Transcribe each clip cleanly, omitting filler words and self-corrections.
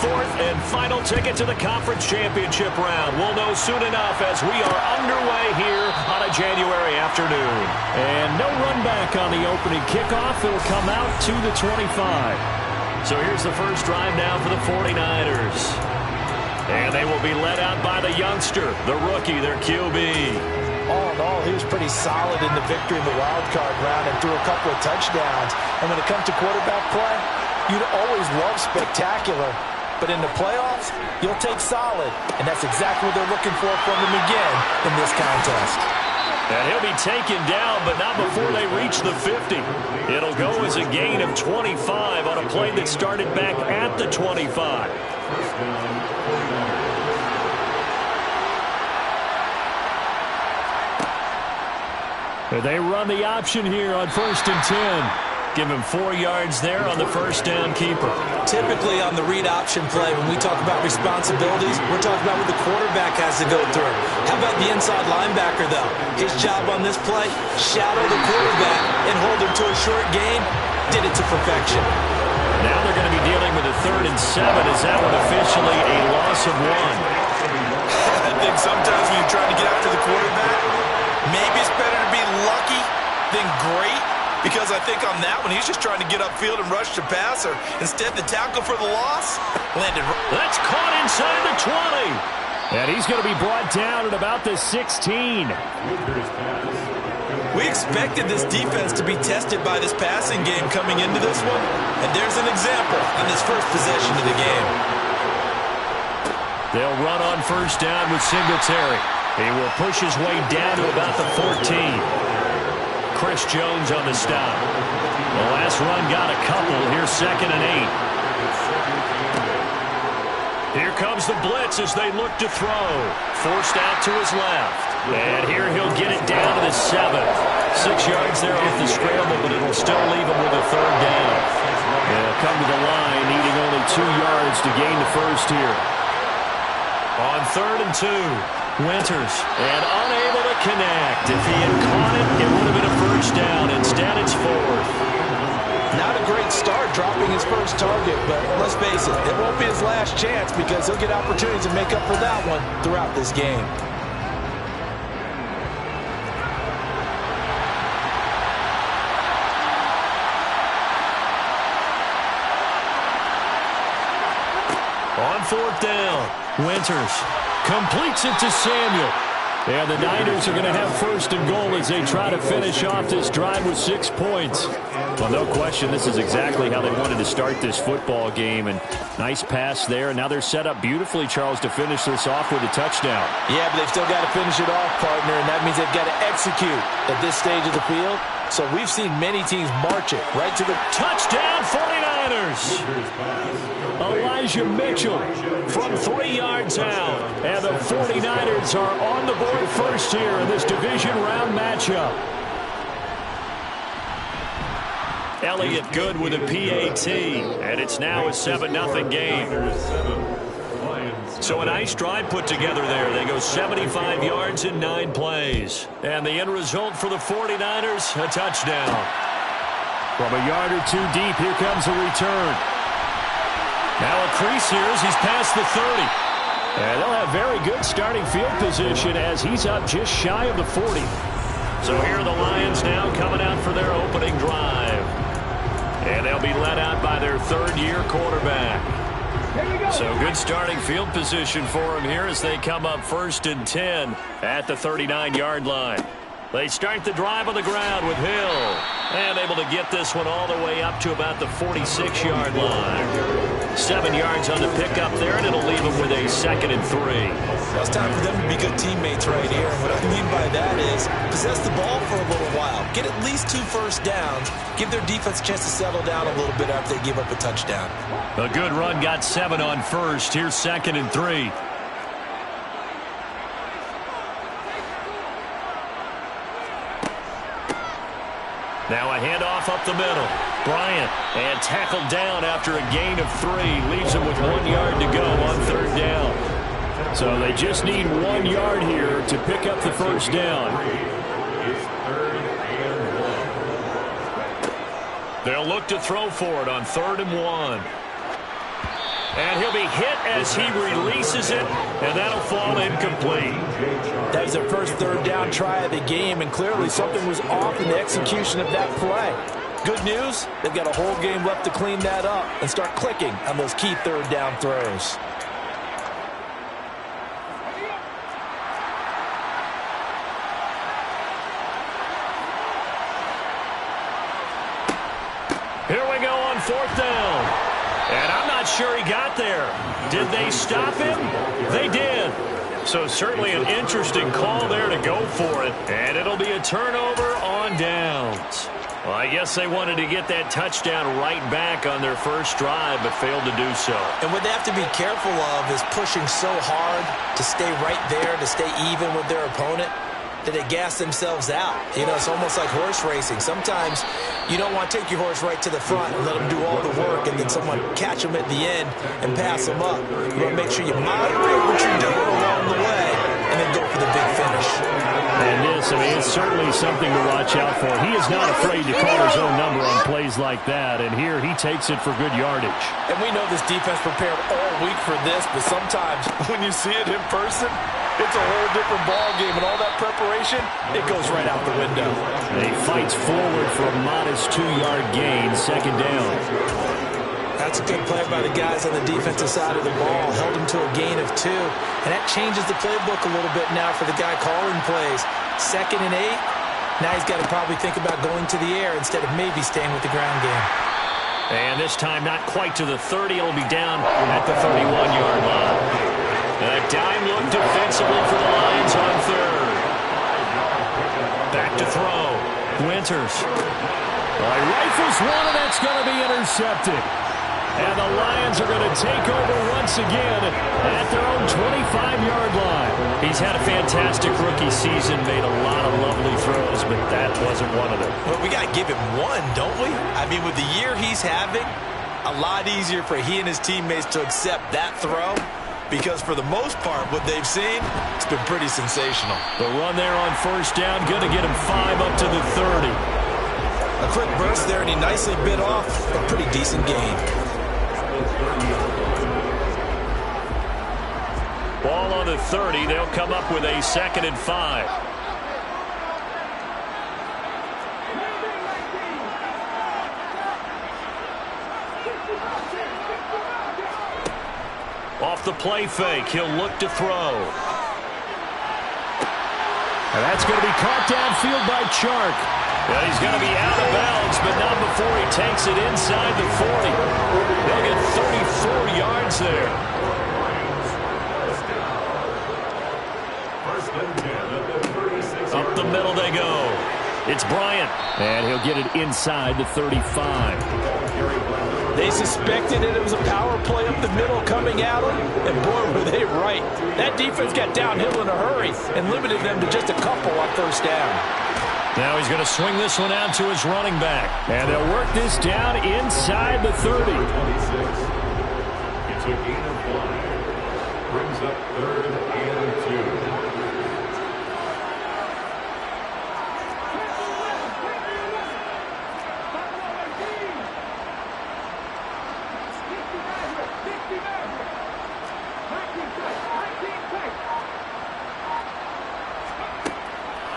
fourth and final ticket to the conference championship round. We'll know soon enough as we are underway here on a January afternoon. And no run back on the opening kickoff. It'll come out to the 25. So here's the first drive now for the 49ers. And they will be led out by the youngster, the rookie, their QB. All in all, he was pretty solid in the victory in the wild card round and threw a couple of touchdowns. And when it comes to quarterback play, you'd always love spectacular. But in the playoffs, you'll take solid. And that's exactly what they're looking for from him again in this contest. And he'll be taken down, but not before they reach the 50. It'll go as a gain of 25 on a play that started back at the 25. They run the option here on 1st and 10. Give him 4 yards there on the first down keeper. Typically on the read option play, when we talk about responsibilities, we're talking about what the quarterback has to go through. How about the inside linebacker, though? His job on this play, shadow the quarterback and hold him to a short gain. Did it to perfection. Now they're going to be dealing with a 3rd and 7. Is that one officially a loss of 1? I think sometimes when you're trying to get after the quarterback, maybe it's better to be lucky than great, because I think on that one, he's just trying to get upfield and rush the passer. Instead, the tackle for the loss landed. That's caught inside the 20. And he's going to be brought down at about the 16. We expected this defense to be tested by this passing game coming into this one, and there's an example on this first possession of the game. They'll run on first down with Singletary. He will push his way down to about the 14. Chris Jones on the stop. The last run got a couple. Here's 2nd and 8. Here comes the blitz as they look to throw. Forced out to his left. And here he'll get it down to the 7th. 6 yards there off the scramble, but it'll still leave him with a 3rd down. They'll come to the line, needing only 2 yards to gain the first here. On 3rd and 2. Winters, and unable to connect. If he had caught it, it would have been a first down. Instead, it's 4th. Not a great start dropping his first target, but let's face it, it won't be his last chance because he'll get opportunities to make up for that one throughout this game. On 4th down, Winters completes it to Samuel. And the Niners are going to have 1st and goal as they try to finish off this drive with 6 points. Well, no question, this is exactly how they wanted to start this football game. And nice pass there. And now they're set up beautifully, Charles, to finish this off with a touchdown. Yeah, but they've still got to finish it off, partner, and that means they've got to execute at this stage of the field. So we've seen many teams march it right to the touchdown 49ers. Elijah Mitchell from 3 yards out. And the 49ers are on the board first here in this division round matchup. Elliott good with a PAT. And it's now a 7-0 game. So a nice drive put together there. They go 75 yards in 9 plays. And the end result for the 49ers, a touchdown. From a yard or 2 deep, here comes a return. Now a crease here as he's past the 30. And they'll have very good starting field position as he's up just shy of the 40. So here are the Lions now coming out for their opening drive. And they'll be led out by their 3rd-year quarterback. So good starting field position for them here as they come up 1st and 10 at the 39-yard line. They start the drive on the ground with Hill. And able to get this one all the way up to about the 46-yard line. 7 yards on the pickup there, and it'll leave them with a 2nd and 3. Now it's time for them to be good teammates right here. And what I mean by that is possess the ball for a little while. Get at least 2 first downs. Give their defense a chance to settle down a little bit after they give up a touchdown. A good run got 7 on first. Here's 2nd and 3. Now a handoff up the middle. Bryant, and tackled down after a gain of 3. Leaves him with 1 yard to go on 3rd down. So they just need 1 yard here to pick up the first down. They'll look to throw for it on 3rd and 1. And he'll be hit as he releases it, and that'll fall incomplete. That was their first third down try of the game, and clearly something was off in the execution of that play. Good news, they've got a whole game left to clean that up and start clicking on those key third down throws. Here we go on fourth down. And I'm not sure he got there. Did they stop him? They did. So certainly an interesting call there to go for it. And it'll be a turnover on downs. Well, I guess they wanted to get that touchdown right back on their first drive, but failed to do so. And what they have to be careful of is pushing so hard to stay right there, to stay even with their opponent, that they gas themselves out. You know, it's almost like horse racing. Sometimes you don't want to take your horse right to the front and let them do all the work and then someone catch them at the end and pass them up. You want to make sure you moderate what you're doing along the way and then go for the big finish. And this, I mean, it's certainly something to watch out for. He is not afraid to call his own number on plays like that, and here he takes it for good yardage. And we know this defense prepared all week for this, but sometimes when you see it in person, it's a whole different ball game, and all that preparation, it goes right out the window. And he fights forward for a modest 2-yard gain, second down. That's a good play by the guys on the defensive side of the ball. Held him to a gain of 2. And that changes the playbook a little bit now for the guy calling plays. 2nd and 8. Now he's got to probably think about going to the air instead of maybe staying with the ground game. And this time not quite to the 30. It'll be down at the 31-yard line. A dime look defensively for the Lions on third. Back to throw. Winters. Well, he rifles one, and that's going to be intercepted. And the Lions are going to take over once again at their own 25-yard line. He's had a fantastic rookie season, made a lot of lovely throws, but that wasn't one of them. Well, we got to give him one, don't we? I mean, with the year he's having, a lot easier for he and his teammates to accept that throw, because for the most part, what they've seen, it's been pretty sensational. The run there on first down, going to get him 5 up to the 30. A quick burst there, and he nicely bit off a pretty decent gain. Ball on the 30. They'll come up with a 2nd and 5. Off the play fake, he'll look to throw. And that's going to be caught downfield by Chark. Well, he's going to be out of bounds, but not before he takes it inside the 40. They'll get 34 yards there. Up the middle they go. It's Bryant. And he'll get it inside the 35. They suspected that it was a power play up the middle coming at them, and boy, were they right. That defense got downhill in a hurry and limited them to just a couple on first down. Now he's going to swing this one out to his running back. And they'll work this down inside the 30. It's a gain of 1. Brings up 3rd and 2.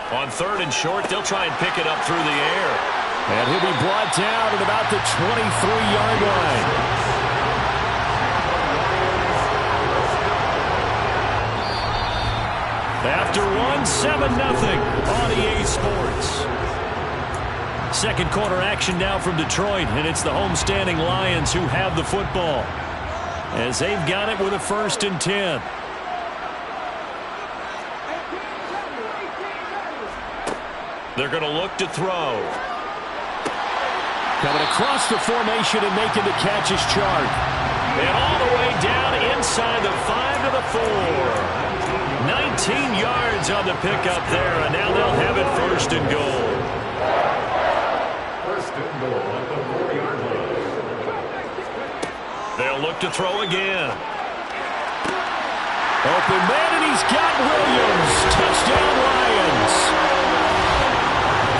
On 3rd and short, they'll try and pick it up through the air. And he'll be brought down at about the 23-yard line. After one, 7-0 on EA Sports. Second quarter action now from Detroit, and it's the homestanding Lions who have the football, as they've got it with a 1st and 10. They're going to look to throw. Coming across the formation and making the catch is Chark. And all the way down inside the 5 to the 4. 19 yards on the pickup there, and now they'll have it 1st and goal. 1st and goal at the 4-yard line. They'll look to throw again. Open man, and he's got Williams. Touchdown, Lions.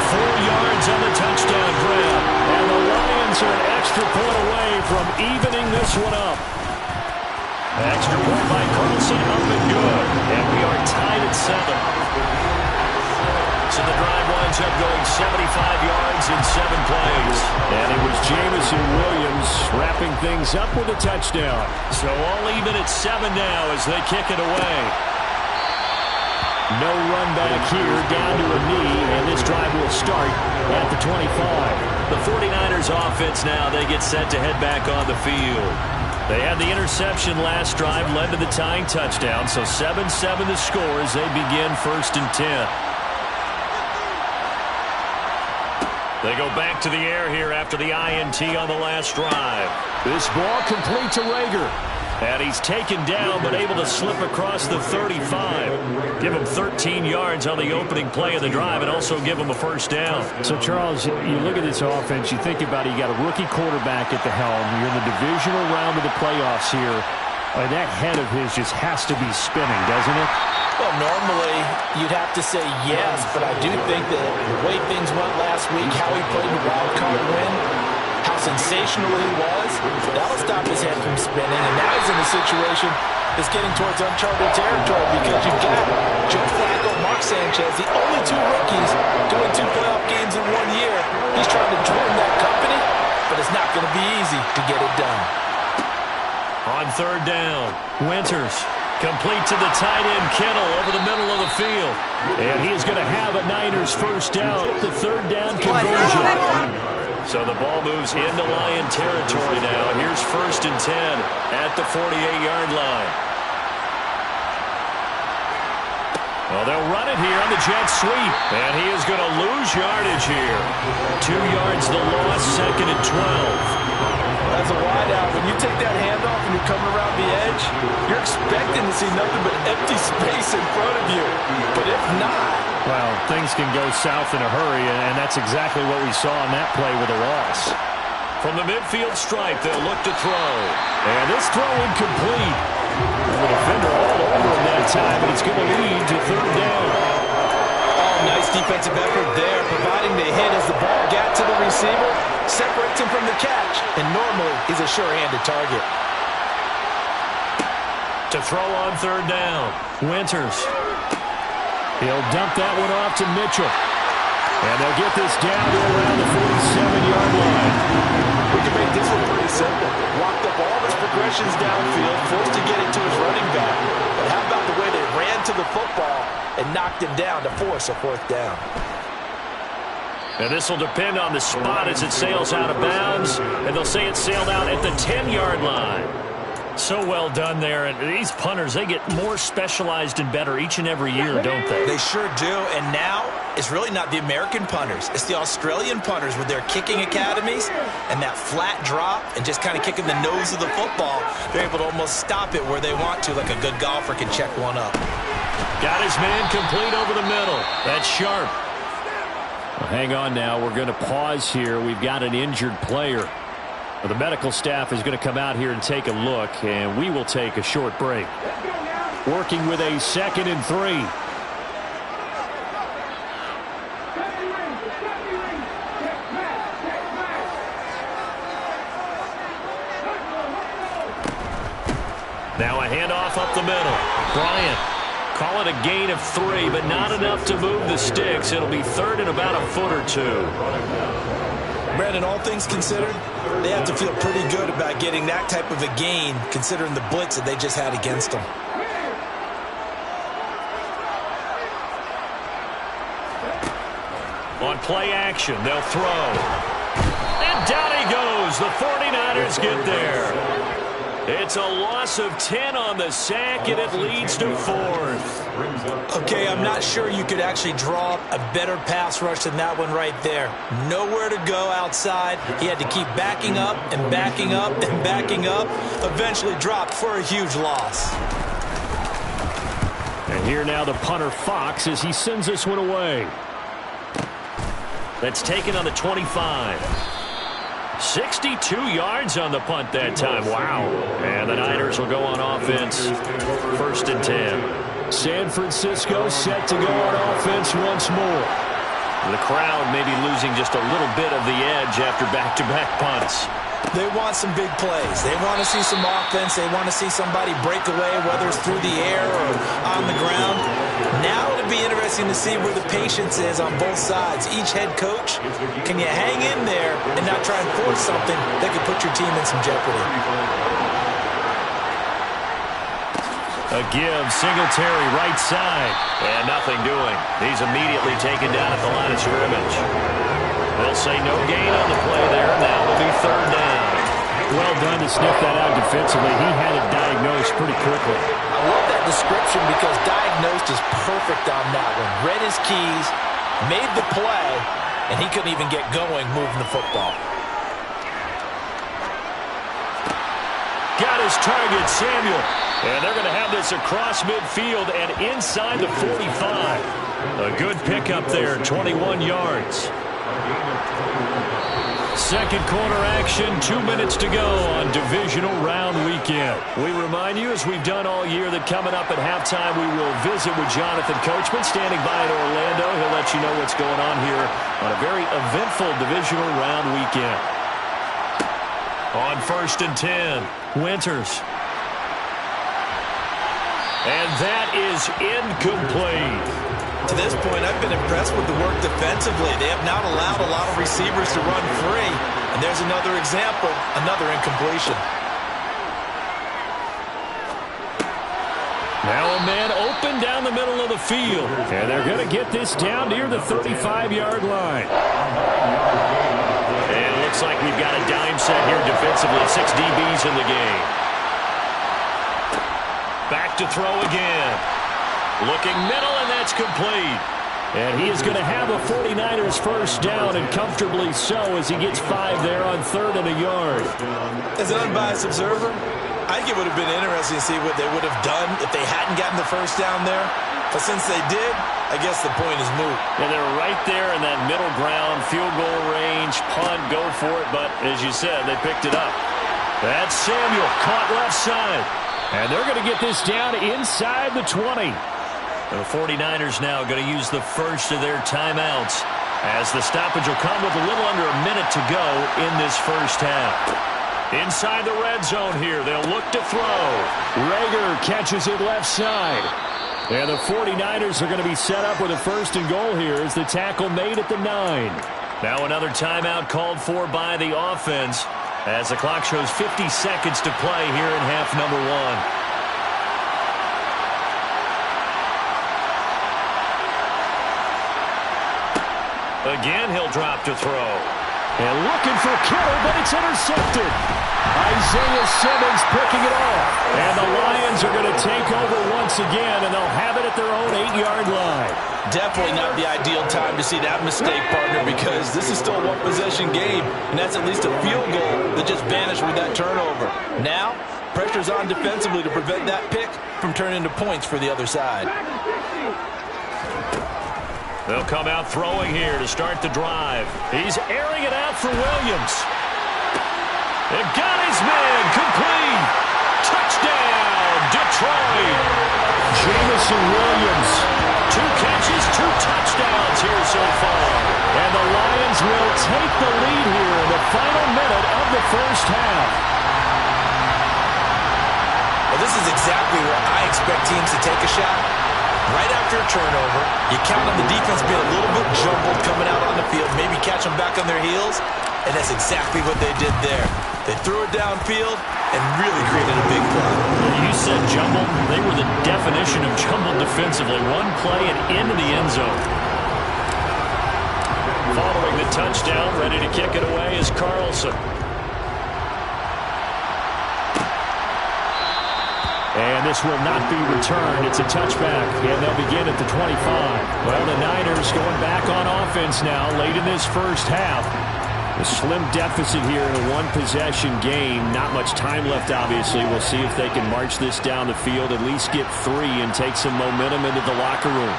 4 yards on the touchdown grab. And the Lions are an extra point away from evening this one up. Extra point by Carlson, up and good. And we are tied at 7. So the drive winds up going 75 yards in 7 plays. And it was Jameson Williams wrapping things up with a touchdown. So all even at 7 now as they kick it away. No run back here, down to a knee, and this drive will start at the 25. The 49ers offense now, they get set to head back on the field. They had the interception last drive, led to the tying touchdown, so 7-7 the score as they begin 1st and 10. They go back to the air here after the INT on the last drive. This ball complete to Rager. And he's taken down, but able to slip across the 35. Give him 13 yards on the opening play of the drive and also give him a first down. So, Charles, you look at this offense, you think about it, you got a rookie quarterback at the helm. You're in the divisional round of the playoffs here. That head of his just has to be spinning, doesn't it? Well, normally you'd have to say yes, but I do think that the way things went last week, how he played the wild card win, how sensational he was, that'll stop his head from spinning. And now he's in a situation that's getting towards uncharted territory because you've got Joe Flacco, Mark Sanchez, the only 2 rookies doing 2 playoff games in 1 year. He's trying to join that company, but it's not going to be easy to get it done. On 3rd down, Winters complete to the tight end Kittle over the middle of the field. And he is going to have a Niners first down. The 3rd down conversion. So the ball moves into Lion territory now. Here's 1st and 10 at the 48-yard line. Well, they'll run it here on the jet sweep. And he is going to lose yardage here. 2 yards the loss, 2nd and 12. As a wideout, when you take that handoff and you're coming around the edge, you're expecting to see nothing but empty space in front of you. But if not... Well, things can go south in a hurry, and that's exactly what we saw on that play with a loss. From the midfield stripe, they'll look to throw. And this throw incomplete. And the defender all over him that time, and it's going to lead to 3rd down. Oh, nice defensive effort there, providing the hit as the ball got to the receiver, separates him from the catch, and normally he's a sure-handed target. To throw on 3rd down, Winters. He'll dump that one off to Mitchell. And they'll get this down to around the 47-yard line. We can make this one pretty simple. Walked up all his progressions downfield, forced to get it to his running back. But how about the way they ran to the football and knocked him down to force a 4th down? And this will depend on the spot as it sails out of bounds. And they'll say it sailed out at the 10-yard line. So well done there. And these punters, they get more specialized and better each and every year, don't they? They sure do. And now it's really not the American punters. It's the Australian punters with their kicking academies and that flat drop and just kind of kicking the nose of the football. They're able to almost stop it where they want to, like a good golfer can check one up. Got his man complete over the middle. That's sharp. Well, hang on now. We're going to pause here. We've got an injured player. Well, the medical staff is going to come out here and take a look, and we will take a short break. Working with a 2nd and 3. Now a handoff up the middle. Bryant. Call it a gain of 3, but not enough to move the sticks. It'll be 3rd and about a foot or 2. Brandon, all things considered, they have to feel pretty good about getting that type of a gain, considering the blitz that they just had against them. On play action, they'll throw. And down he goes. The 49ers get there. It's a loss of 10 on the sack, and it leads to 4th. Okay, I'm not sure you could actually draw up a better pass rush than that one right there. Nowhere to go outside. He had to keep backing up and backing up and backing up. Eventually dropped for a huge loss. And here now the punter Fox as he sends this one away. That's taken on the 25. 62 yards on the punt that time. Wow. And the Niners will go on offense. 1st and 10. San Francisco set to go on offense once more. The crowd may be losing just a little bit of the edge after back-to-back punts. They want some big plays. They want to see some offense. They want to see somebody break away, whether it's through the air or on the ground. Now it'll be interesting to see where the patience is on both sides. Each head coach, can you hang in there and not try and force something that could put your team in some jeopardy? A give, Singletary right side. And nothing doing. He's immediately taken down at the line of scrimmage. They'll say no gain on the play there. Now will be third down. Well done to sniff that out defensively. He had it diagnosed pretty quickly. I love that description because diagnosed is perfect on that one. Read his keys, made the play, and he couldn't even get going moving the football. Got his target, Samuel. And they're going to have this across midfield and inside the 45. A good pickup there, 21 yards. Second quarter action, 2 minutes to go on divisional round weekend. We remind you, as we've done all year, that coming up at halftime, we will visit with Jonathan Coachman standing by in Orlando. He'll let you know what's going on here on a very eventful divisional round weekend. On 1st and 10, Winters. And that is incomplete. To this point, I've been impressed with the work defensively. They have not allowed a lot of receivers to run free. And there's another example, another incompletion. Now a man open down the middle of the field. And they're going to get this down near the 35-yard line. And it looks like we've got a dime set here defensively. 6 DBs in the game. Back to throw again. Looking middle, and that's complete. And he is going to have a 49ers first down, and comfortably so, as he gets 5 there on 3rd and a yard. As an unbiased observer, I think it would have been interesting to see what they would have done if they hadn't gotten the first down there. But since they did, I guess the point is moot. And they're right there in that middle ground, field goal range, punt, go for it. But as you said, they picked it up. That's Samuel, caught left side. And they're going to get this down inside the 20. The 49ers now going to use the first of their timeouts as the stoppage will come with a little under a minute to go in this first half. Inside the red zone here, they'll look to throw. Rager catches it left side. And the 49ers are going to be set up with a 1st and goal here as the tackle made at the 9. Now another timeout called for by the offense as the clock shows 50 seconds to play here in half number 1. Again, he'll drop to throw. And looking for Kittle, but it's intercepted. Isaiah Simmons picking it off. And the Lions are going to take over once again, and they'll have it at their own 8-yard line. Definitely not the ideal time to see that mistake, partner, because this is still a one-possession game, and that's at least a field goal that just vanished with that turnover. Now, pressure's on defensively to prevent that pick from turning into points for the other side. They'll come out throwing here to start the drive. He's airing it out for Williams. It got his man complete. Touchdown, Detroit. Jameson Williams. 2 catches, 2 touchdowns here so far. And the Lions will take the lead here in the final minute of the first half. Well, this is exactly where I expect teams to take a shot. Right after a turnover, you count on the defense being a little bit jumbled coming out on the field, maybe catch them back on their heels, and that's exactly what they did there. They threw it downfield and really created a big play. You said jumbled. They were the definition of jumbled defensively. One play and into the end zone. Following the touchdown, ready to kick it away is Carlson. And this will not be returned. It's a touchback, and they'll begin at the 25. Well, the Niners going back on offense now late in this first half. A slim deficit here in a one-possession game. Not much time left, obviously. We'll see if they can march this down the field, at least get 3 and take some momentum into the locker room.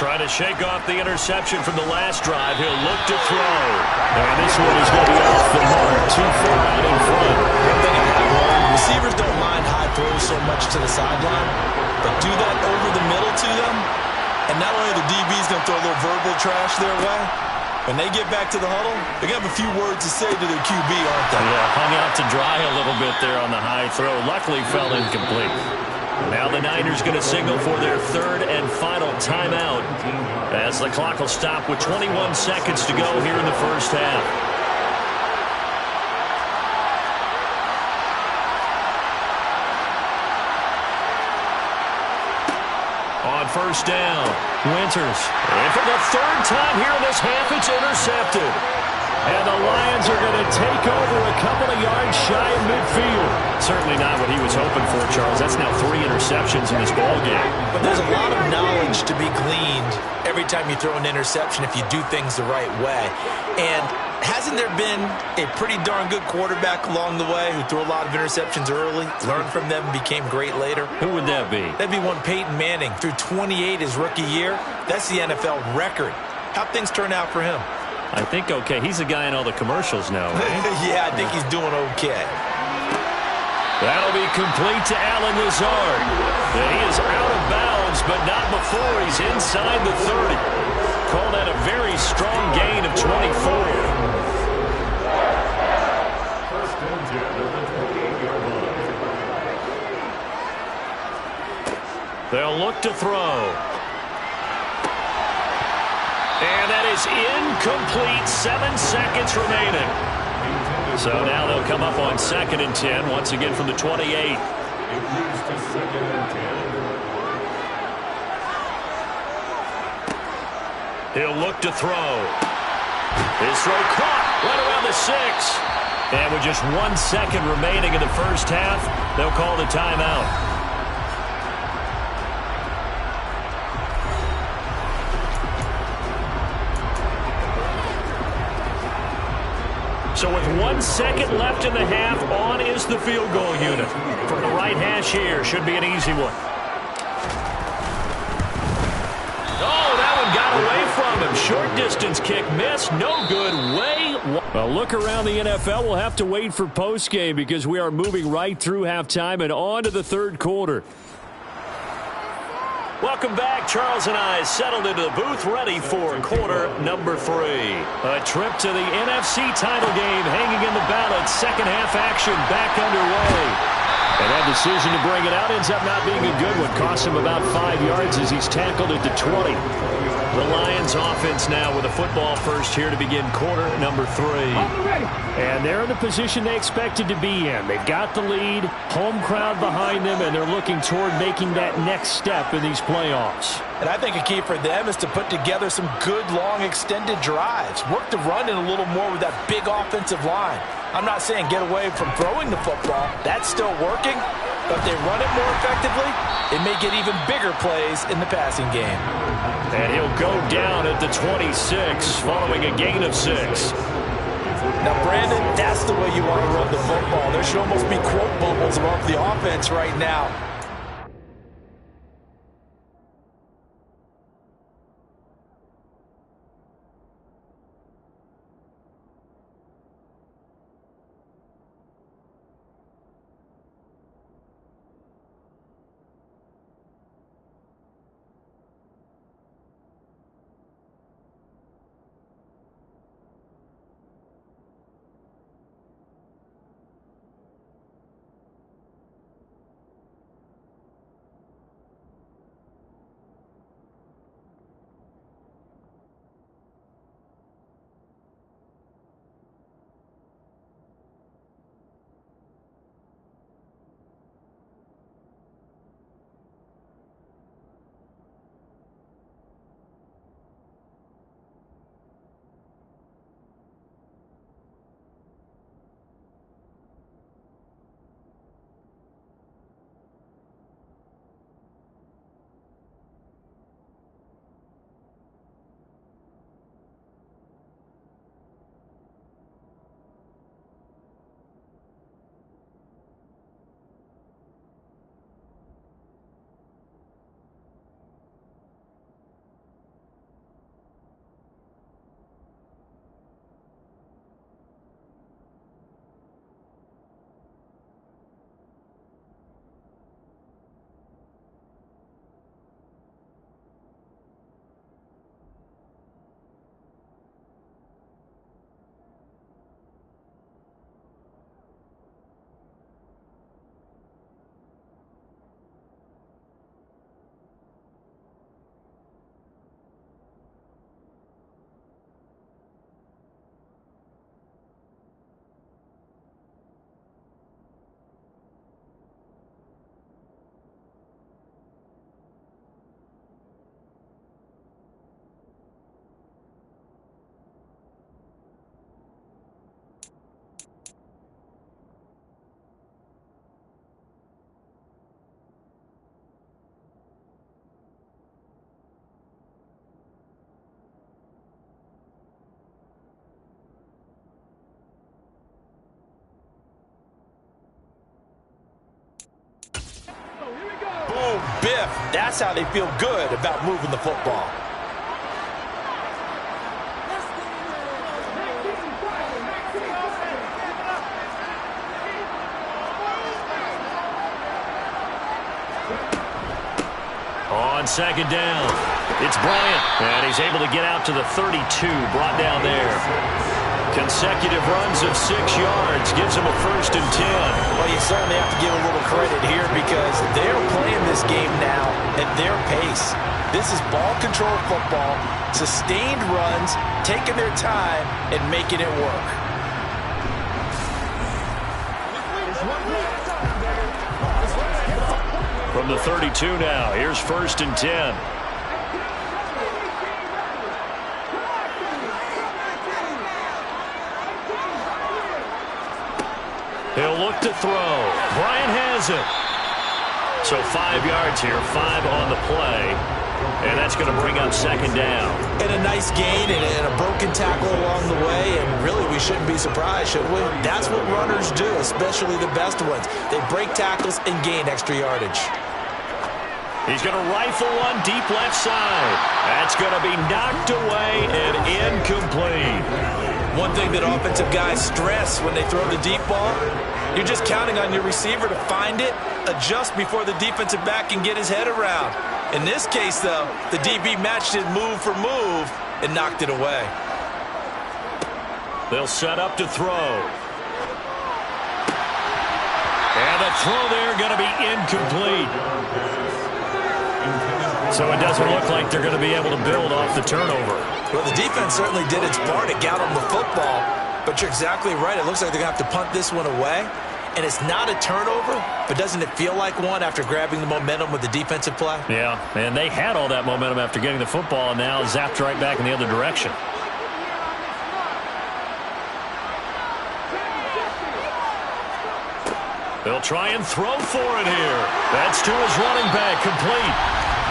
Trying to shake off the interception from the last drive. He'll look to throw. And this one is going to be off the mark. Too far out in front. Receivers don't mind high throws so much to the sideline, but do that over the middle to them, and not only the DB's going to throw a little verbal trash their way, When they get back to the huddle, they're going to have a few words to say to their QB, aren't they? Yeah, hung out to dry a little bit there on the high throw. Luckily fell incomplete. Now the Niners going to signal for their third and final timeout as the clock will stop with 21 seconds to go here in the first half. On first down, Winters. And for the third time here in this half, it's intercepted. And the Lions are going to take over a couple of yards shy of midfield. Certainly not what he was hoping for, Charles. That's now 3 interceptions in this ballgame. But there's a lot of knowledge to be gleaned every time you throw an interception if you do things the right way. And hasn't there been a pretty darn good quarterback along the way who threw a lot of interceptions early, learned from them, and became great later? Who would that be? That'd be one Peyton Manning. Threw 28 his rookie year. That's the NFL record. How'd things turn out for him? I think okay. He's the guy in all the commercials now, right? Yeah, I think he's doing okay. That'll be complete to Allen Lazard. He is out of bounds, but not before he's inside the 30. Call that a very strong gain of 24. First and 10 at the 28-yard line. They'll look to throw. And that is incomplete. 7 seconds remaining. So now they'll come up on 2nd and 10, once again from the 28. It moves to 2nd and 10. He'll look to throw. His throw caught right around the 6. And with just 1 second remaining in the first half, they'll call the timeout. So with 1 second left in the half, on is the field goal unit. From the right hash here, should be an easy one. Oh, that one got away from him. Short distance kick missed. No good. A look around the NFL. We'll have to wait for postgame because we are moving right through halftime and on to the third quarter. Welcome back. Charles and I settled into the booth ready for quarter number 3. A trip to the NFC title game hanging in the balance. Second half action back underway. And that decision to bring it out ends up not being a good one. Costs him about 5 yards as he's tackled at the 20. The Lions offense now with a football first here to begin quarter number 3. And they're in the position they expected to be in. They've got the lead, home crowd behind them, and they're looking toward making that next step in these playoffs. And I think a key for them is to put together some good, long, extended drives. Work the run in a little more with that big offensive line. I'm not saying get away from throwing the football. That's still working. But if they run it more effectively, it may get even bigger plays in the passing game. And he'll go down at the 26 following a gain of 6. Now, Brandon, that's the way you want to run the football. There should almost be quote bubbles above the offense right now. stiff. That's how they feel good about moving the football. On second down, it's Bryant, and he's able to get out to the 32, brought down there. Consecutive runs of 6 yards gives him a 1st and 10. Well, you certainly have to give a little credit here because they're playing this game now at their pace. This is ball control football, sustained runs, taking their time and making it work. From the 32 now, here's 1st and 10. He'll look to throw. Bryant has it. So 5 yards here, 5 on the play. And that's going to bring up 2nd down. And a nice gain and a broken tackle along the way. And really, we shouldn't be surprised, should we? That's what runners do, especially the best ones. They break tackles and gain extra yardage. He's going to rifle one deep left side. That's going to be knocked away and incomplete. One thing that offensive guys stress when they throw the deep ball, you're just counting on your receiver to find it, adjust before the defensive back can get his head around. In this case, though, the DB matched it move for move and knocked it away. They'll set up to throw. And the throw there going to be incomplete. So it doesn't look like they're going to be able to build off the turnover. Well, the defense certainly did its part to get them the football, but you're exactly right. It looks like they're going to have to punt this one away. And it's not a turnover, but doesn't it feel like one after grabbing the momentum with the defensive play? Yeah, and they had all that momentum after getting the football, and now zapped right back in the other direction. They'll try and throw for it here. That's to his running back, complete.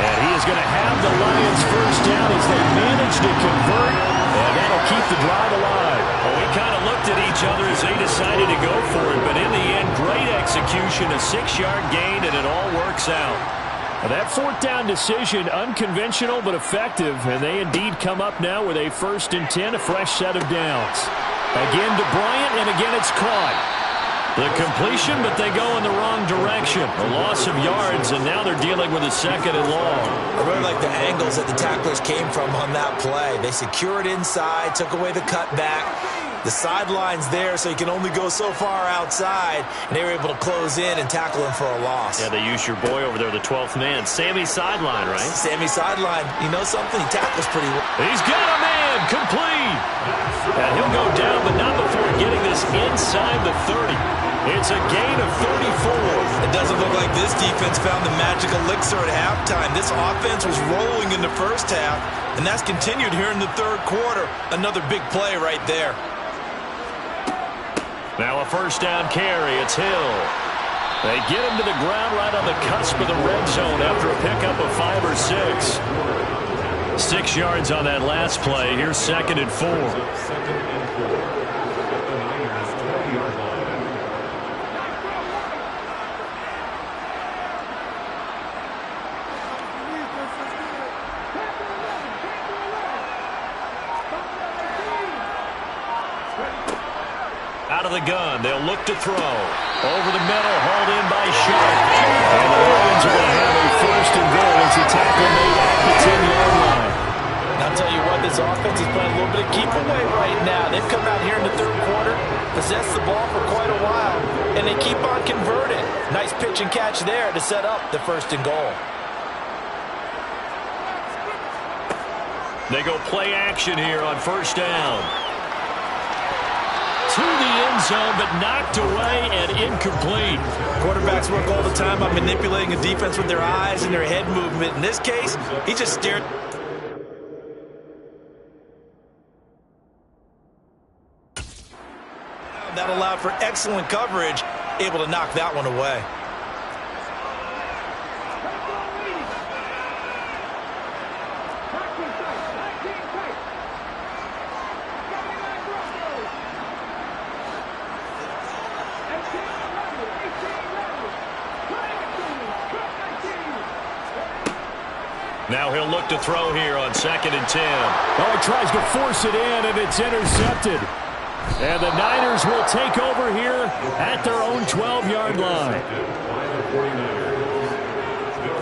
And he is going to have the Lions 1st down as they manage to convert, and that'll keep the drive alive. Well, we kind of looked at each other as they decided to go for it, but in the end, great execution, a 6-yard gain, and it all works out. Now that 4th down decision, unconventional but effective, and they indeed come up now with a 1st and 10, a fresh set of downs. Again to Bryant, and again it's caught. The completion, but they go in the wrong direction. A loss of yards, and now they're dealing with a 2nd and long. I really like the angles that the tacklers came from on that play. They secured inside, took away the cutback. The sideline's there, so you can only go so far outside, and they were able to close in and tackle him for a loss. Yeah, they used your boy over there, the 12th man. Sammy Sideline, right? Sammy Sideline. You know something? He tackles pretty well. He's got a man, complete. And he'll go down, but not before getting this inside the 30. It's a gain of 34. It doesn't look like this defense found the magic elixir at halftime. This offense was rolling in the first half, and that's continued here in the 3rd quarter. Another big play right there. Now a 1st down carry. It's Hill. They get him to the ground right on the cusp of the red zone after a pickup of 5 or 6. 6 yards on that last play. Here's 2nd and 4. Out of the gun, they'll look to throw. Over the middle, hauled in by Sharp. And the Lions are going to have a 1st and goal as the tackle made at the 10-yard line. I'll tell you what, this offense is playing a little bit of keep away right now. They've come out here in the 3rd quarter, possessed the ball for quite a while, and they keep on converting. Nice pitch and catch there to set up the 1st and goal. They go play action here on 1st down. To the end zone, but knocked away and incomplete. Quarterbacks work all the time on manipulating a defense with their eyes and their head movement. In this case, he just stared. That allowed for excellent coverage, able to knock that one away. Now he'll look to throw here on 2nd and 10. Oh, he tries to force it in, and it's intercepted. And the Niners will take over here at their own 12-yard line.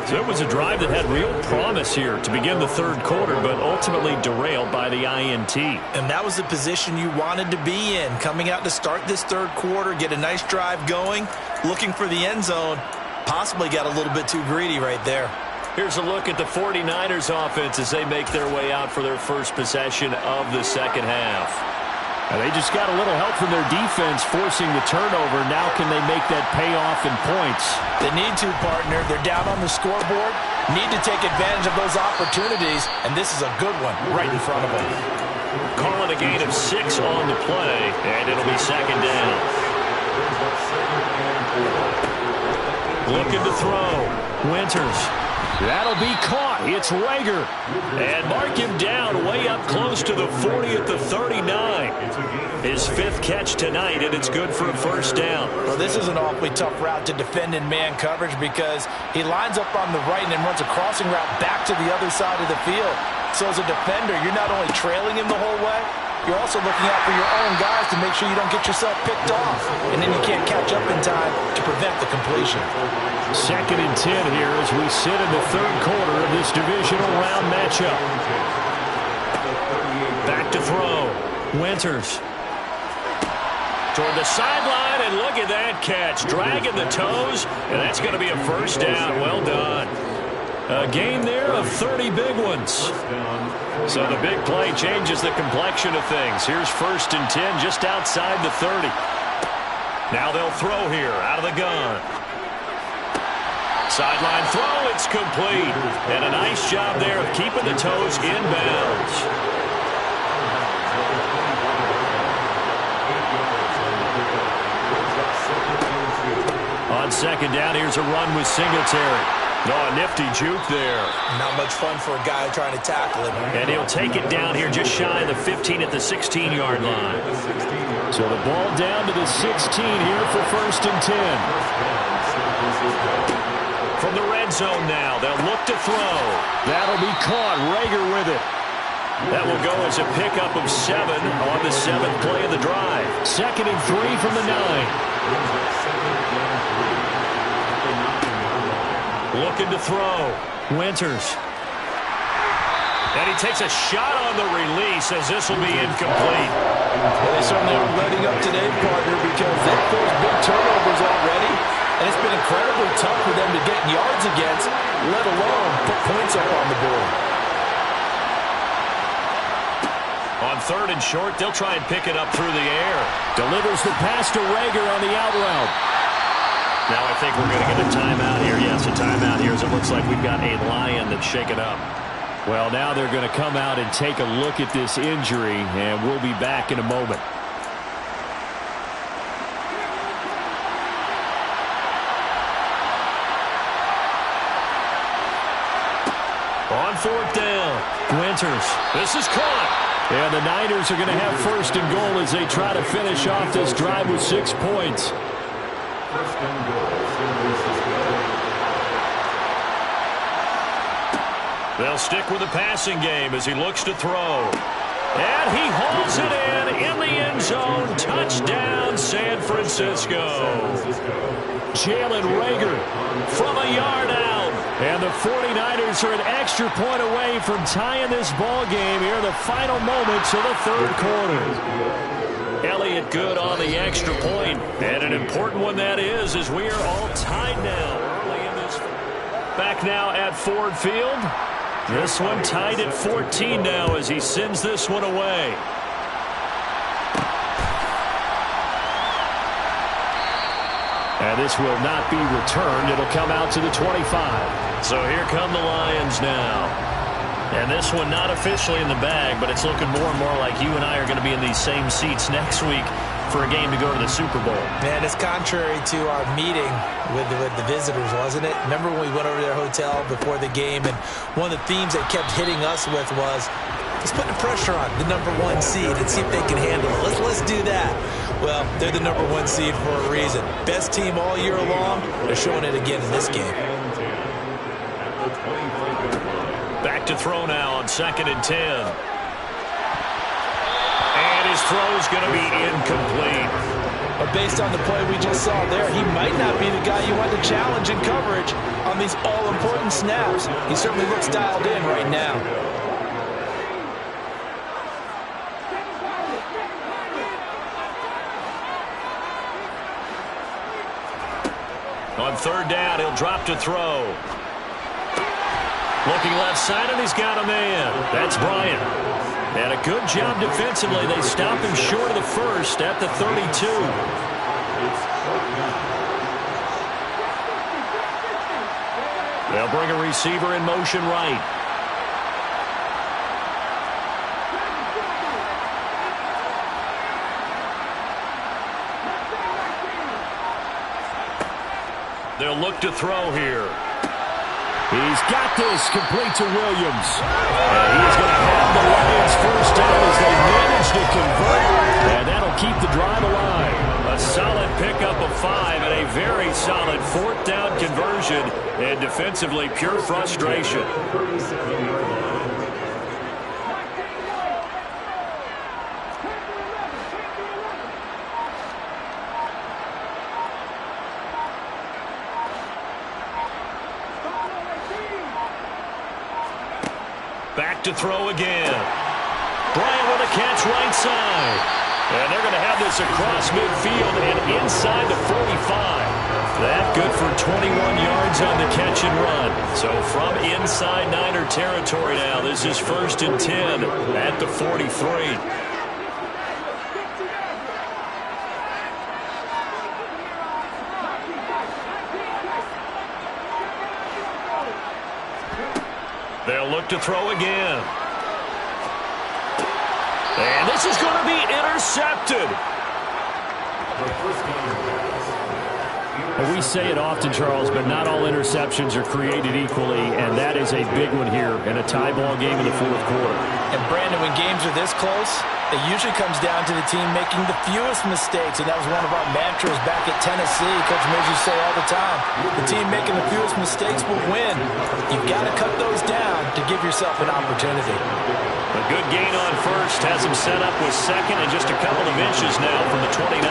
So it was a drive that had real promise here to begin the third quarter, but ultimately derailed by the INT. And that was the position you wanted to be in, coming out to start this third quarter, get a nice drive going, looking for the end zone. Possibly got a little bit too greedy right there. Here's a look at the 49ers offense as they make their way out for their first possession of the second half. And they just got a little help from their defense forcing the turnover. Now can they make that pay off in points? They need to, partner. They're down on the scoreboard. Need to take advantage of those opportunities, and this is a good one right in front of them. Calling a gain of 6 on the play, and it'll be second down. Looking to throw. Winters. That'll be caught. It's Reagor. And mark him down way up close to the 40 at the 39. His 5th catch tonight, and it's good for a first down. Well, this is an awfully tough route to defend in man coverage because he lines up on the right and then runs a crossing route back to the other side of the field. So as a defender, you're not only trailing him the whole way, you're also looking out for your own guys to make sure you don't get yourself picked off. And then you can't catch up in time to prevent the completion. 2nd and 10 here as we sit in the third quarter of this divisional round matchup. Back to throw. Winters. Toward the sideline, and look at that catch. Dragging the toes, and that's going to be a first down. Well done. A gain there of 30 big ones. So the big play changes the complexion of things. Here's 1st and 10 just outside the 30. Now they'll throw here out of the gun. Sideline throw, it's complete. And a nice job there of keeping the toes in bounds. On 2nd down, here's a run with Singletary. Oh, a nifty juke there. Not much fun for a guy trying to tackle him. And he'll take it down here just shy of the 15 at the 16-yard line. So the ball down to the 16 here for 1st and 10. From the red zone now, they'll look to throw. That'll be caught. Reagor with it. That will go as a pickup of 7 on the 7th play of the drive. 2nd and 3 from the 9. Looking to throw. Winters. And he takes a shot on the release as this will be incomplete. Well, they certainly are letting up today, partner, because they've forced big turnovers already, and it's been incredibly tough for them to get yards against, let alone put points up on the board. On 3rd and short, they'll try and pick it up through the air. Delivers the pass to Reagor on the out route. Now I think we're going to get a timeout here. Yes, a timeout here as it looks like we've got a Lion that's shaken up. Well, now they're going to come out and take a look at this injury, and we'll be back in a moment. On 4th down, Winters. This is caught. And the Niners are going to have 1st and goal as they try to finish off this drive with 6 points. 1st and goal, San Francisco. They'll stick with the passing game as he looks to throw. And he hauls it in the end zone. Touchdown, San Francisco. Jalen Reagor from a yard out. And the 49ers are an extra point away from tying this ball game here in the final moments of the third quarter. Elliott good on the extra point. And an important one that is, as we are all tied now early in this. Back now at Ford Field. This one tied at 14 now as he sends this one away. And this will not be returned. It'll come out to the 25. So here come the Lions now. And this one not officially in the bag, but it's looking more and more like you and I are going to be in these same seats next week for a game to go to the Super Bowl. Man, it's contrary to our meeting with the visitors, wasn't it? Remember when we went over to their hotel before the game, and one of the themes they kept hitting us with was, let's put the pressure on the #1 seed and see if they can handle it. Let's do that. Well, they're the #1 seed for a reason. Best team all year long. They're showing it again in this game. to throw now on 2nd and 10. And his throw's going to be incomplete. But based on the play we just saw there, he might not be the guy you want to challenge in coverage on these all-important snaps. He certainly looks dialed in right now. On 3rd down, he'll drop to throw. Looking left side, and he's got a man. That's Bryant. And a good job defensively. They stop him short of the first at the 32. They'll bring a receiver in motion right. They'll look to throw here. He's got this complete to Williams. And he is going to have the Lions first down as they manage to convert. And that'll keep the drive alive. A solid pickup of 5 and a very solid 4th down conversion. And defensively, pure frustration. Back to throw again. Bryant with a catch right side. And they're going to have this across midfield and inside the 45. That good for 21 yards on the catch and run. So from inside Niner territory now, this is 1st and 10 at the 43. They'll look to throw again. And this is going to be intercepted. Well, we say it often, Charles, but not all interceptions are created equally, and that is a big one here in a tie ball game in the 4th quarter. And, Brandon, when games are this close, it usually comes down to the team making the fewest mistakes, and that was one of our mantras back at Tennessee. Coach Mills used to say all the time, the team making the fewest mistakes will win. You've got to cut those down to give yourself an opportunity. A good gain on first has him set up with 2nd and just a couple of inches now from the 29.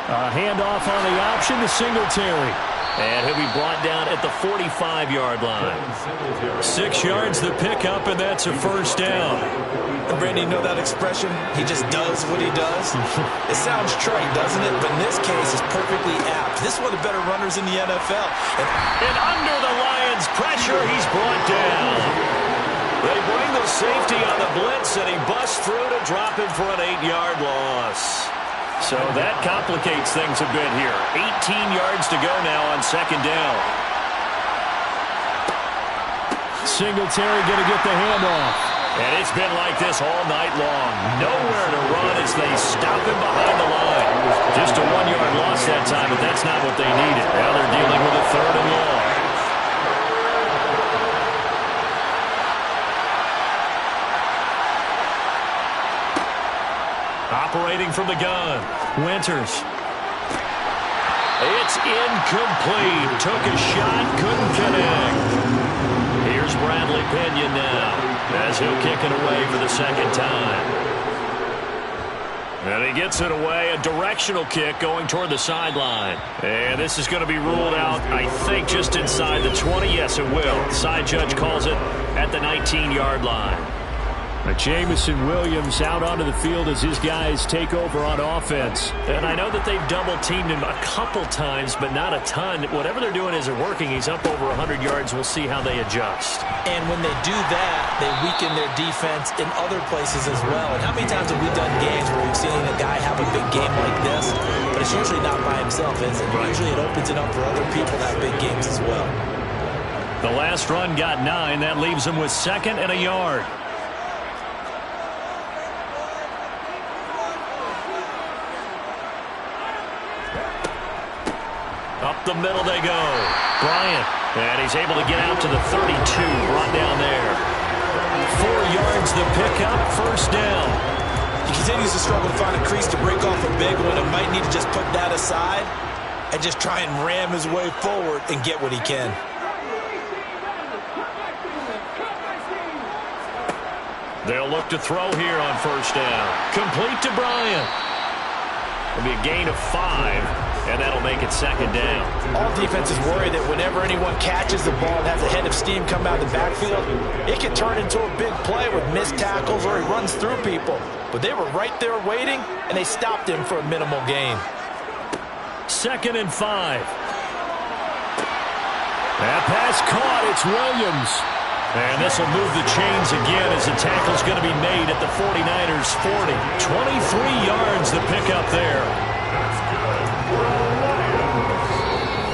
A handoff on the option to Singletary. And he'll be brought down at the 45-yard line. 6 yards the pickup, and that's a first down. And Brandon, you know that expression? He just does what he does? It sounds trite, doesn't it? But in this case, it's perfectly apt. This is one of the better runners in the NFL. And under the Lions' pressure, he's brought down. They bring the safety on the blitz, and he busts through to drop him for an 8-yard loss. So that complicates things a bit here. 18 yards to go now on 2nd down. Singletary going to get the handoff. And it's been like this all night long. Nowhere to run as they stop him behind the line. Just a 1-yard loss that time, but that's not what they needed. Now they're dealing with a 3rd and long. Operating from the gun, Winters. It's incomplete. Took a shot, couldn't connect. Here's Bradley Pinion now, as he'll kick it away for the 2nd time. And he gets it away, a directional kick going toward the sideline. And this is going to be ruled out, I think, just inside the 20. Yes, it will. The side judge calls it at the 19-yard line. Jameson Williams out onto the field as his guys take over on offense. And I know that they've double-teamed him a couple times, but not a ton. Whatever they're doing isn't working. He's up over 100 yards. We'll see how they adjust. And when they do that, they weaken their defense in other places as well. And how many times have we done games where we've seen a guy have a big game like this, but it's usually not by himself, is it? Usually it opens it up for other people to have big games as well. The last run got 9. That leaves them with 2nd and a yard. Up the middle they go. Bryant. And he's able to get out to the 32. Brought down there. 4 yards the pickup. First down. He continues to struggle to find a crease to break off a big one and might need to just put that aside and just try and ram his way forward and get what he can. They'll look to throw here on first down. Complete to Bryant. It'll be a gain of 5, and that'll make it second down. All defenses worry that whenever anyone catches the ball and has a head of steam come out of the backfield, it can turn into a big play with missed tackles or he runs through people. But they were right there waiting, and they stopped him for a minimal gain. 2nd and 5. That pass caught. It's Williams. And this will move the chains again as the tackle's going to be made at the 49ers' 40. 23 yards to pick up there.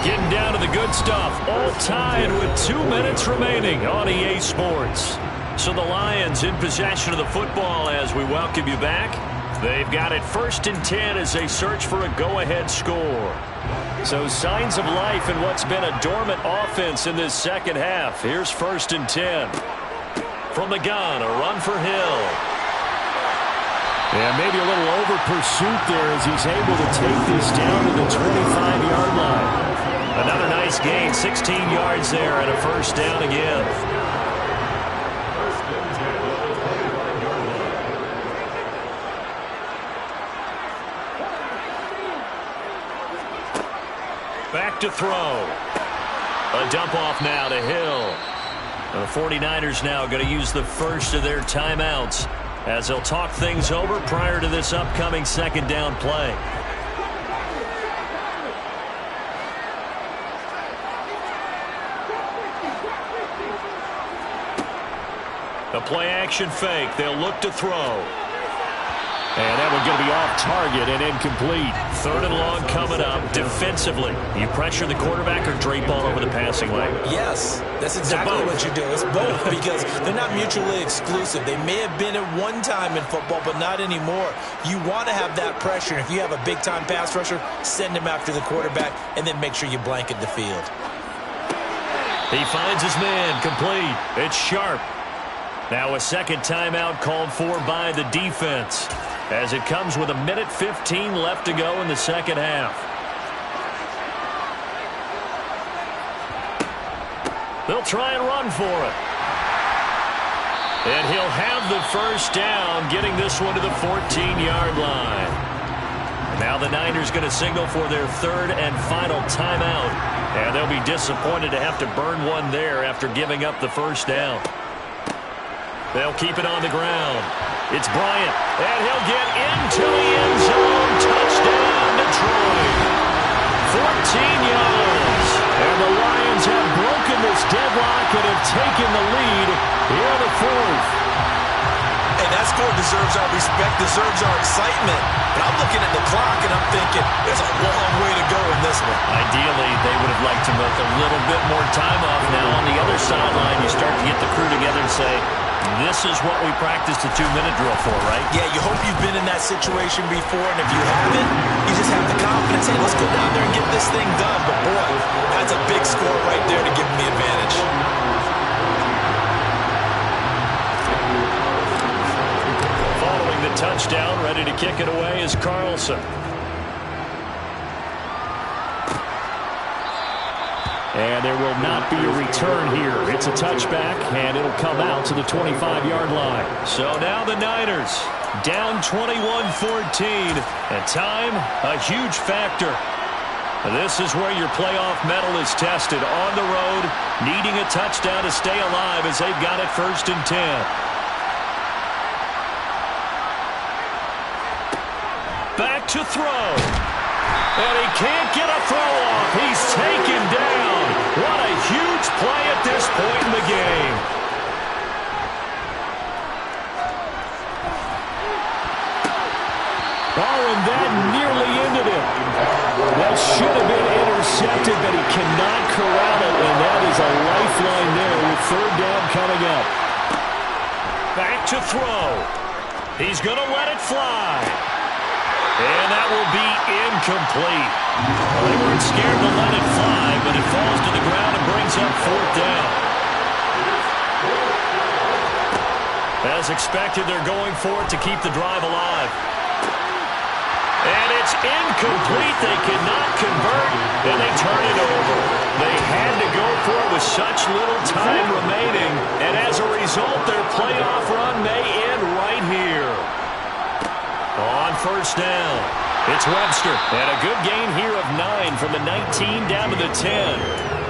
Getting down to the good stuff. All tied with 2 minutes remaining on EA Sports. So the Lions in possession of the football as we welcome you back. They've got it 1st and 10 as they search for a go-ahead score. So signs of life in what's been a dormant offense in this second half. Here's 1st and 10. From the gun, a run for Hill. Yeah, maybe a little over pursuit there as he's able to take this down to the 25-yard line. Another nice gain, 16 yards there and a first down again. Back to throw. A dump off now to Hill. The 49ers now going to use the first of their timeouts as they'll talk things over prior to this upcoming second down play. A play action fake. They'll look to throw. And that one's going to be off target and incomplete. 3rd and long coming up. Defensively, you pressure the quarterback or drape all over the passing lane? Yes, that's exactly what you do. It's both because they're not mutually exclusive. They may have been at one time in football, but not anymore. You want to have that pressure. If you have a big-time pass rusher, send him after the quarterback, and then make sure you blanket the field. He finds his man. Complete. It's Sharp. Now a second timeout called for by the defense, as it comes with 1:15 left to go in the second half. They'll try and run for it. And he'll have the first down, getting this one to the 14-yard line. And now the Niners going to signal for their 3rd and final timeout. And they'll be disappointed to have to burn one there after giving up the first down. They'll keep it on the ground. It's Bryant, and he'll get into the end zone. Touchdown, Detroit. 14 yards. And the Lions have broken this deadlock and have taken the lead here in the 4th. Hey, that score deserves our respect, deserves our excitement. But I'm looking at the clock, and I'm thinking there's a long way to go in this one. Ideally, they would have liked to milk a little bit more time off. Now, on the other sideline, you start to get the crew together and say, this is what we practiced a 2-minute drill for, right? Yeah, you hope you've been in that situation before, and if you haven't, you just have the confidence, hey, let's go down there and get this thing done. But, boy, that's a big score right there to give them the advantage. Following the touchdown, ready to kick it away is Carlson. And there will not be a return here. It's a touchback, and it'll come out to the 25-yard line. So now the Niners down 21-14. And time, a huge factor. This is where your playoff medal is tested. On the road, needing a touchdown to stay alive as they've got it 1st and 10. Back to throw. And he can't get a throw off. He's taken down. What a huge play at this point in the game. Oh, and that nearly ended it. That should have been intercepted, but he cannot corral it, and that is a lifeline there with 3rd down coming up. Back to throw. He's going to let it fly. And that will be incomplete. Well, they weren't scared to let it fly, but it falls to the ground and brings up 4th down. As expected, they're going for it to keep the drive alive. And it's incomplete. They cannot convert, and they turn it over. They had to go for it with such little time remaining, and as a result, their playoff run may end first down. It's Webster. And a good gain here of 9 from the 19 down to the 10.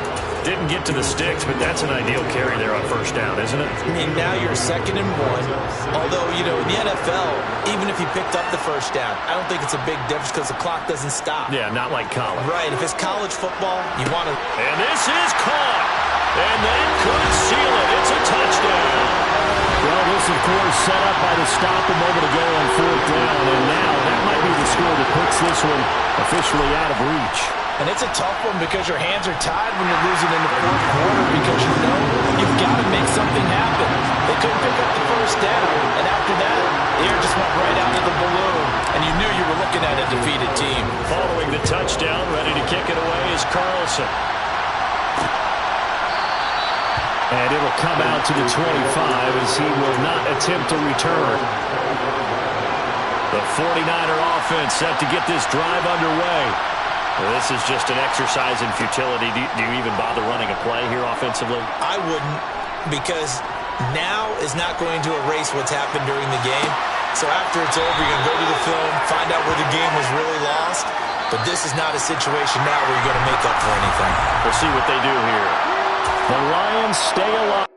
Didn't get to the sticks, but that's an ideal carry there on first down, isn't it? I mean, now you're 2nd and 1. Although, you know, in the NFL, even if you picked up the first down, I don't think it's a big difference because the clock doesn't stop. Yeah, not like college. Right. If it's college football, you want to... And this is caught. And that could seal it. It's a touchdown. Well, this, of course, set up by the stop a moment ago on 4th down. And now that might be the score that puts this one officially out of reach. And it's a tough one because your hands are tied when you're losing in the 4th quarter because you know you've got to make something happen. They couldn't pick up the first down, and after that, the air just went right out of the balloon, and you knew you were looking at a defeated team. Following the touchdown, ready to kick it away is Carlson. And it'll come out to the 25 as he will not attempt to return. The 49er offense set to get this drive underway. Well, this is just an exercise in futility. Do you even bother running a play here offensively? I wouldn't, because now is not going to erase what's happened during the game. So after it's over, you're going to go to the film, find out where the game was really lost. But this is not a situation now where you're going to make up for anything. We'll see what they do here. The Lions stay alive.